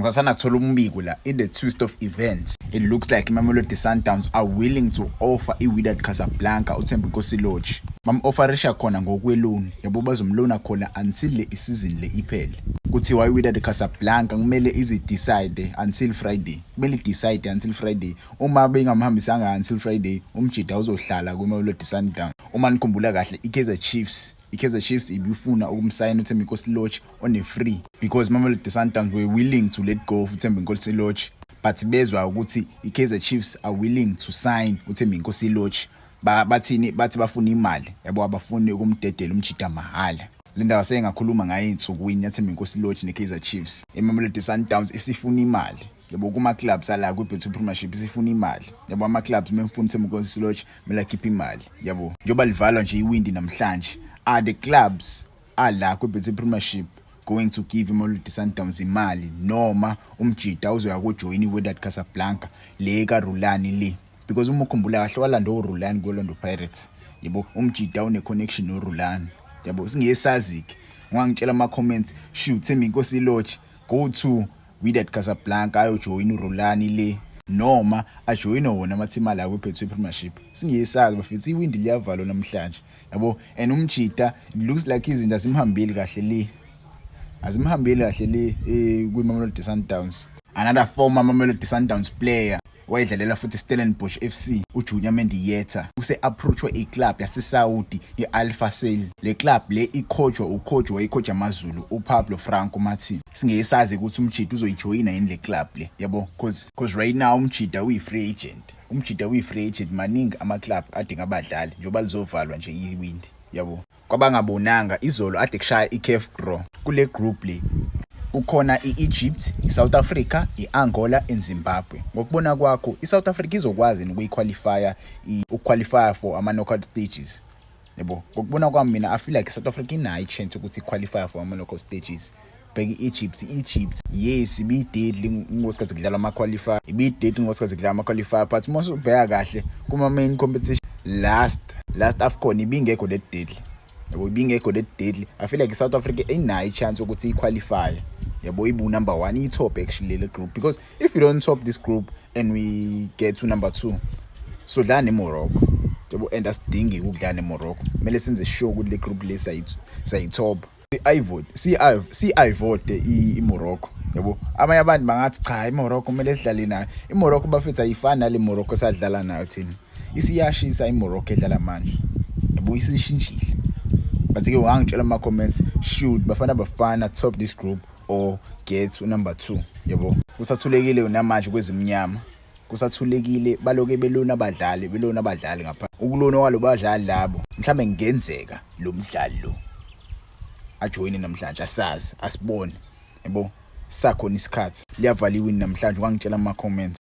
Ngisasana kuthola umbiko la in the twist of events. It looks like Mamelodi Sundowns are willing to offer iWydad Casablanca uThembi Nkosi-Lorch. Bam-offerisha khona ngokweloni yabo bazomlona khona until le isizini le iphele. Kuthiwa iWydad Casablanca kumele decide until Friday. Kumele decide until Friday. Uma bengamhambisanga until Friday, umjida uzohlala kwiMamelodi Sundowns. Uma nikhumbula kahle iKaizer Chiefs ibifuna ukumsayina uThembi Nkosi-Lorch on a free because Mamelodi Sundowns were willing to let go of uThembi Nkosi-Lorch, but bezwa ukuthi iKaizer Chiefs are willing to sign uThembi Nkosi-Lorch. Bathi bafuna imali yabo abafuni ukumdedela umjida mahala. Le ndaba sengakhuluma ngayo insukwini yaThembi Nkosi-Lorch neKaizer Chiefs. iMamelodi Sundowns isifuna imali yabo kuma clubs ala kwiBetway Premiership isifuna imali yabo ama clubs memfuna uThembi Nkosi-Lorch mela keep imali yabo njoba livalwa nje iwindi namhlanje. Are the clubs ala kwiBetway Premiership going to give iMamelodi Sundowns imali noma umjida uzoya kujoin iWydad Casablanca le kaRulani le? Because uma ukhumbula kahle walanda uRulani kwiOrlando Pirates yabo umjida une connection noRulani yabo singesazi-ke. Ngangitshela ama comments shoot Thembi Nkosi-Lorch go to Wydad Casablanca ayojoin uRulani le noma ajoyine wona amathima la kwiBetway Premiership. Singesazi bafethu iwindi liyavalwa namhlanje yabo and umjida it looks like izinto azimhambeli kahle le. Azimhambeli kahle le kwiMamelodi Sundowns. Another former Mamelodi Sundowns player wayedlalela futhi Stellenbosch FC uJunior Mendieta use-approachwe iclub yaseSaudi i-Al Fasel. Le club le ucoach amaZulu uPablo Franco Martin. Singesazi ukuthi umjida uzoyijoyina yini le club le yabo cause right now umjida uyi-free agent. Umjida uyi-free agent maningi ama-club adinga abadlali njengoba lizovalwa nje iwindi yabo. Kwabangabonanga izolo ade kushaya iCAF Draw kule group le kukhona iEgypt, iSouth Africa, iAngola neZimbabwe. Ngokubona kwakho iSouth Africa izokwazi ukuqualify for ama-knockout stages yabo. Ngokubona kwami mina I feel like iSouth Africa inayo chance ukuthi qualify for ama-knockout stages. Bheka iEgypt yes ibidedli ngosikhathi kudlalwa ama-qualifier, ibidedli ngosikhathi kudlalwa ama-qualifier, but mase ubheka kahle kuma main competition last AFCON ibingekho that deadly yabo, ibingekho that deadly. I feel like South Africa inayo chance ukuthi iqualify yabo, ibu number 1 top actually le group, because if we don't top this group and we get to number 2 so dlala neMorocco yabo, and asidingi ukudlala neMorocco. Kumele senze sure ukuthi le group le sayitop. I-vote iMorocco yabo. Abanye abantu bangathi cha iMorocco kumele sidlale nayo. iMorocco bafethu ayifani nale Morocco sadlala nayo thina. Isiyashisa iMorocco edlala manje yabo, isishintshile. But-ke wangitshela ama comments should bafana top this group or get to number 2 yabo. Kusathulekile namanje kwezimnyama, kusathulekile baloke belona abadlali ngapha. Ukulona kwalo badlali labo mhlambe ngenzeka lo mdlalo ajoyine namhlanje asazi asibone yabo. Sakhona isikhathi liyavala iwini namhlanje. Wangitshela ama comments